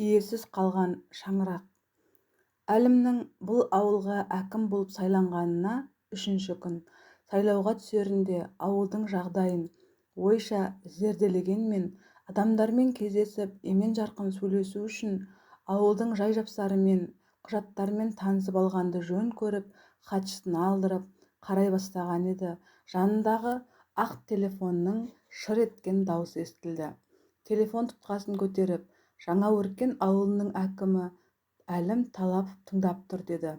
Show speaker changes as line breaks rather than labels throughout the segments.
Иесіз қалған шаңырақ. Әлімнің бұл ауылға әкім болып сайланғанына 3-ші күн. Сайлауға түсерінде ауылдың жағдайын ойша зерделегенмен, адамдармен кездесіп, емен-жарқын сөйлесу үшін ауылдың жай-жапсарымен, құжаттармен танысып алғанды жөн көріп, хатшысын алдырып қарай бастаған еді. Жанындағы ақ телефонның шыр еткен даусы естілді. Телефон тұтқасын көтеріп, Жаңаөркен ауылының әкімі Әлім Талапов тыңдап тұр деді.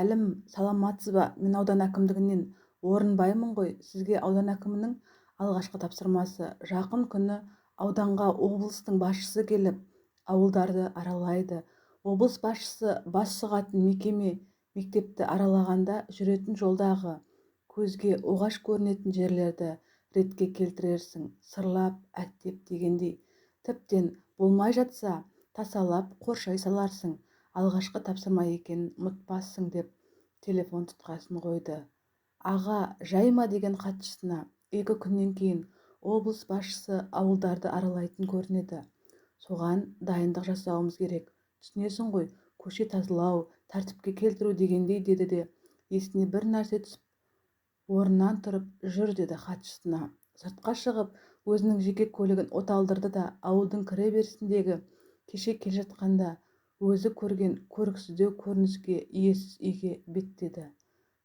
Әлім, саламатсыз ба? Мен аудан әкімдігінен орынбаймын ғой. Сізге аудан әкімінің алғашқы тапсырмасы. Жақын күні ауданға облыстың басшысы келіп, ауылдарды аралайды. Облыс басшысы бас сұғатын мектепті аралағанда жүретін жолдағы көзге оғаш көрінетін жерлерді ретке келтірерсің, сырлап, әттеп дегендей. Тіптен болмай жатса, тасалап қоршай саларсың. Алғашқы тапсырма екенін ұмытпассың деп телефон тұтқасын қойды. Аға, жайма деген хатшысына 2 күннен кейін облыс басшысы ауылдарды аралайтын көрінеді. Соған дайындық жасауымыз керек. Түсінесің ғой, көше тазалау, тәртіпке келтіру дегендей деді де, есіне бір нәрсе түсіп орнынан тұрып, жүр деді хатшысына. Сыртқа шығып, өзінің жеке көлігін оталдырды да ауылдың кіре берісіндегі кеше келе жатқанда өзі көрген көріксіздеу көрініске иесіз үйге беттеді.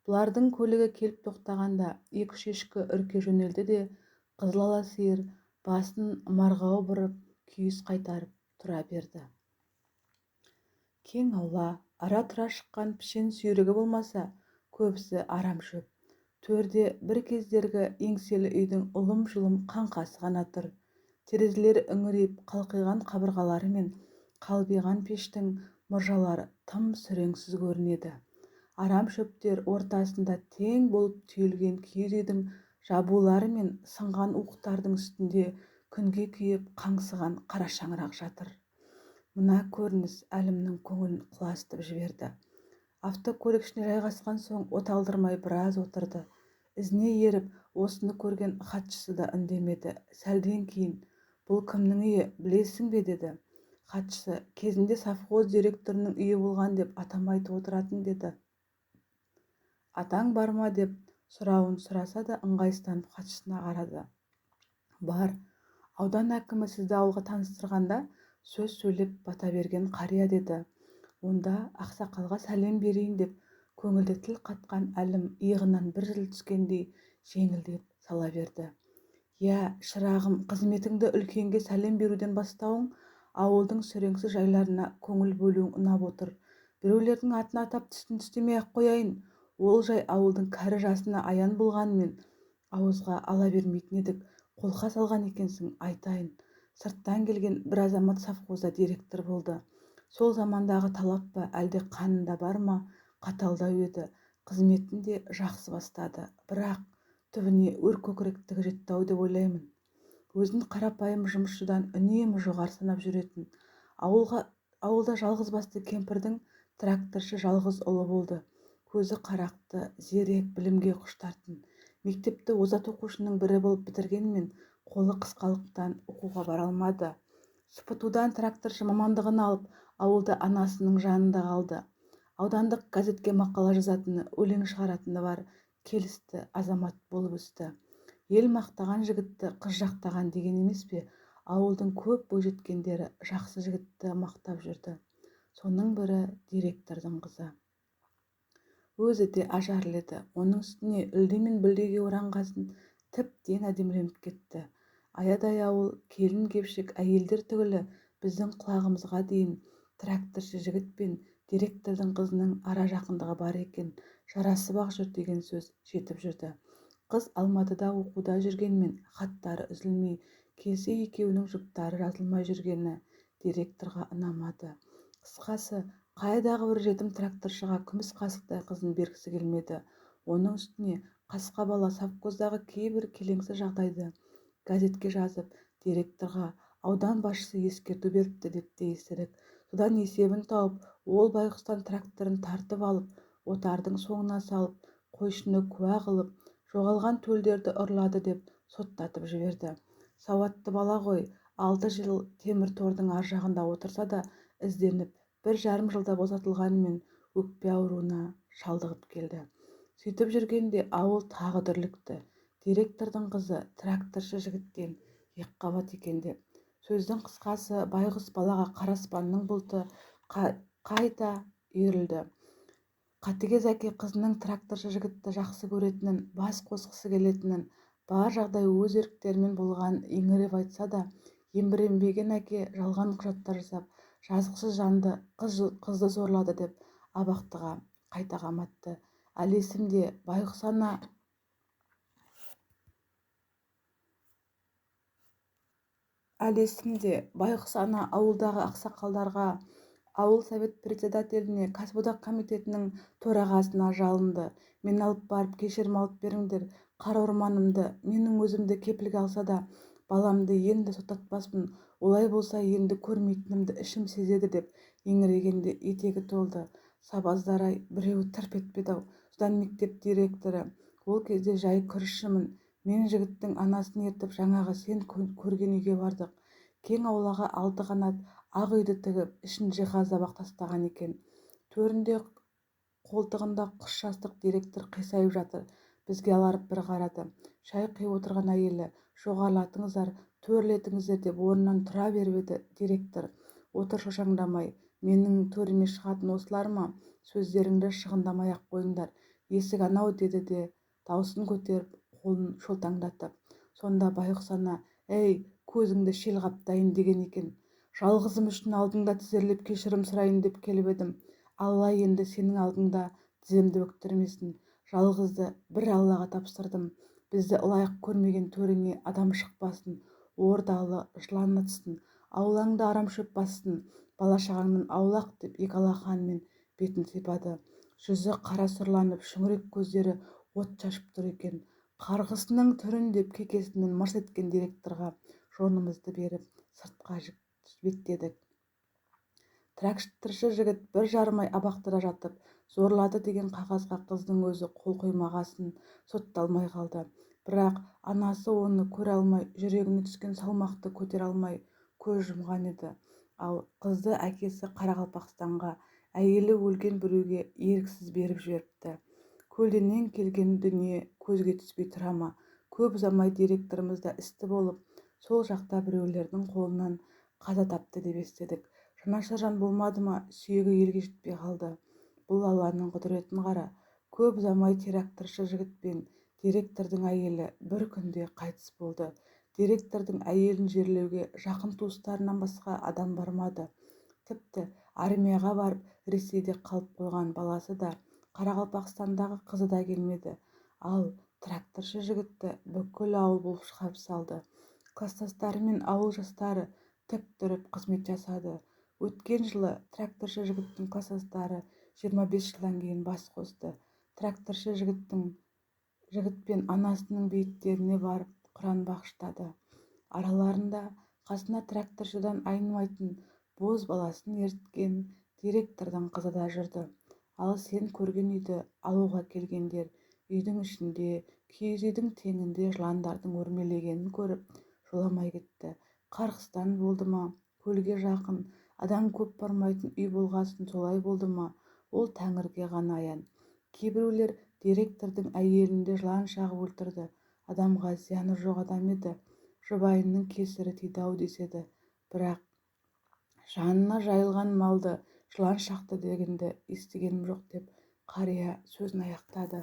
Бұлардың көлігі келіп тоқтағанда 2-3 ешкі үрке жөнелді де қызыл ала сиыр басын марғау бұрып күйіс қайтарып тұра берді. Кең аула, ара-тұра шыққан пішен сүйрігі болмаса, көбісі арам шөп. Төрде бір кездергі еңселі үйдің ұлым-жұлым қаңқасы ғана тұр. Терезелері үңірейіп қалқиған қабырғалары мен қалбиған пештің мұржалары тым сүреңсіз көрінеді. Арам шөптер ортасында тең болып түйілген киіз үйдің жабулары мен сынған уықтардың үстінде күнге күйіп қаңсыған қара шаңырақ жатыр. Мына көрініс Әлімнің көңілін құлазытып жіберді. Автокөлік ішіне жайғасқан соң оталдырмай біраз отырды. Ізіне еріп, осыны көрген хатшысы да үндемеді. Сәлден кейін, бұл кімнің үйі, білесің бе деді. Хатшысы, кезінде совхоз директорының үйі болған деп атам айтып отыратын деді. Атаң бар ма деп сұрауын сұраса да ыңғайсызданып хатшысына қарады. Бар, аудан әкімі сізді ауылға таныстырғанда сөз сөйлеп бата берген қария деді. Онда ақсақалға сәлем берейін деп көңілді тіл қатқан Әлім иығынан бір жыл түскендей жеңілдеп сала берді. Я, шырағым, қызметіңді үлкенге сәлем беруден бастауың, ауылдың сүреңсіз жайларына көңіл бөлуің ұнап отыр. Біреулердің атын атап түсін түстемей-ақ қояйын. Ол жай ауылдың кәрі жасына аян болғанымен ауызға ала бермейтін едік. Қолқа салған екенсің, айтайын. Сырттан келген бір азамат совхозда директор болды. Сол замандағы талап па, әлде қанында бар ма, қаталдау еді. Қызметін де жақсы бастады. Бірақ түбіне өркөкіректігі жетті-ау деп ойлаймын. Өзін қарапайым жұмысшыдан үнемі жоғары санап жүретін. Ауылда жалғыз басты кемпірдің тракторшы жалғыз ұлы болды. Көзі қарақты, зерек, білімге құштартын. Мектепті озат оқушының бірі болып бітіргенмен, қолы қысқалықтан оқуға бара алмады. СПТУ-дан тракторшы мамандығын алып, ауылда анасының жанында қалды. Аудандық газетке мақала жазатыны, өлең шығаратыны бар, келісті азамат болып өсті. Ел мақтаған жігітті қыз жақтаған деген емес пе? Ауылдың көп бойжеткендері жақсы жігітті мақтап жүрді. Соның бірі директордың қызы. Өзі де ажарлы еді. Оның үстіне үлде мен бүлдеге оранғасын тіптен әдеміленіп кетті. Аядай ауыл, келін-кепшік, әйелдер түгілі біздің құлағымызға дейін тракторшы жігіт пен директордың қызының ара жақындығы бар екен, жарасып-ақ жүр деген сөз жетіп жүрді. Қыз Алматыда оқуда жүргенмен хаттары үзілмей, келсе екеуінің жұптары жазылмай жүргені директорға ұнамады. Қысқасы, қайдағы бір жетім тракторшыға күміс қасықтай қызын бергісі келмеді. Оның үстіне қасқа бала совхоздағы кейбір келеңсіз жағдайды газетке жазып, директорға аудан басшысы ескерту беріпті деп те естідік. Содан есебін тауып, ол байғұстан тракторын тартып алып, отардың соңына салып, қойшыны куә қылып, жоғалған төлдерді ұрлады деп соттатып жіберді. Сауатты бала ғой, 6 жыл темір тордың ар жағында отырса да, ізденіп 1,5 жылда босатылғанымен өкпе ауруына шалдығып келді. Сөйтіп жүргенде ауыл тағы дүрлікті. Директордың қызы тракторшы жігіттен екіқабат екен деп. Сөздің қысқасы, байғұс балаға қара аспанның бұлты қайта үйірілді. Қатыгез әке қызының тракторшы жігітті жақсы көретінін, бас қосқысы келетінін, бар жағдай өз еріктерімен болғанын еңіреп айтса да, еміренбеген әке жалған құжаттар жасап, жазықсыз жанды қызды зорлады деп абақтыға қайта қаматты. Әлі есімде, байғұс ана ауылдағы ақсақалдарға, ауыл совет председателіне, кәсіподақ комитетінің төрағасына жалынды. Мен алып барып кешірім алып беріңдер, қара орманымды, менің өзімді кепілге алса да, баламды енді соттатпаспын, олай болса енді көрмейтінімді ішім сезеді деп еңірегенде етегі толды. Сабаздар-ай, біреуі тырп етпеді-ау. Содан мектеп директоры: ол кезде жай күрішшімін. Мен жігіттің анасын ертіп жаңағы сен көрген үйге бардық. Кең аулаға 6 қанат ақ үйді тігіп, ішін жиһаздап-ақ тастаған екен. Төрінде қолтығында құс жастық директор қисайып жатыр. Бізге аларып бір қарады. Шай құйып отырған әйелі: жоғарылатыңыздар, төрлетіңіздер деп орнынан тұра беріп еді. Директор: отыр шошаңдамай, менің төріме шығатын осылар ма? Сөздеріңді шығындамай-ақ қойыңдар. Есік анау, деді де даусын көтеріп, қолын шолтаңдатып. Сонда байғұс ана: әй, көзіңді шел қаптайын деген екен. Жалғызым үшін алдыңда тізерлеп кешірім сұрайын деп келіп едім. Алла енді сенің алдыңда тіземді бүктірмесін. Жалғызды бір Аллаға тапсырдым. Бізді лайық көрмеген төріңе адам шықпасын. Ордалы жылан атсын, аулаңды арамшөп бассын. Бала-шағаңнан аулақ деп екі алақанымен бетін сипады. Жүзі қара сұрланып, шүңірек көздері от шашып тұр екен. Қарғысының түрін деп кекесінен мырс еткен директорға жонымызды беріп сыртқа беттедік. Тракторшы жігіт 1,5 ай абақтыда жатып, зорлады деген қағазға қыздың өзі қол қоймағасын сотталмай қалды. Бірақ анасы оны көре алмай, жүрегіне түскен салмақты көтере алмай көз жұмған еді. Ал қызды әкесі Қарақалпақстанға, әйелі өлген біреуге еріксіз беріп жіберіпті. Көлденең келген дүние көзге түспей тұра ма? Көп ұзамай директорымызда істі болып, сол жақта біреулердің қолынан қаза тапты деп естідік. Жанашыр жан болмады ма, сүйегі елге жетпей қалды. Бұл Алланың құдіретін қара. Көп ұзамай тракторшы жігіт пен директордың әйелі бір күнде қайтыс болды. Директордың әйелін жерлеуге жақын туыстарынан басқа адам бармады. Тіпті армияға барып, Ресейде қалып қойған баласы да, Қарақалпақстандағы қызы да келмеді. Ал тракторшы жігітті бүкіл ауыл болып шығарып салды. Кластастары мен ауыл жастары тік тұрып қызмет жасады. Өткен жылы тракторшы жігіттің кластастары 25 жылдан кейін бас қосты. Тракторшы жігіт пен анасының бейіттеріне барып Құран бағыштады. Араларында қасына тракторшыдан айнымайтын боз баласын ерткен директордың қызы да жүрді. Ал сен көрген үйді алуға келгендер үйдің ішінде, киіз үйдің теңінде жыландардың өрмелегенін көріп жоламай кетті. Қарғыстан болды ма? Көлге жақын, адам көп бармайтын үй болғасын солай болды ма? Ол Тәңірге ғана аян. Кейбіреулер директордың әйелінде жылан шағып өлтірді. Адамға зияны жоқ адам еді. Жұбайының кесірі тиді-ау деседі. Бірақ жанына жайылған малды жылан шақты дегенді естігенім жоқ деп қария сөзін аяқтады.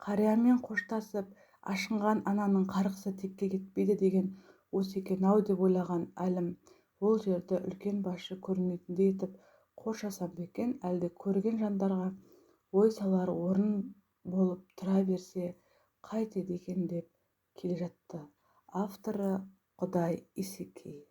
Қариямен қоштасып, ашынған ананың қарғысы текке кетпейді деген осы екен-ау деп ойлаған әлім, ол жерді үлкен басшы көрмейтіндей етіп қоршасам ба екен, әлде көрген жандарға ой салар орын болып тұра берсе қайтеді екен деп келе жатты. Авторы Құдай Исекей.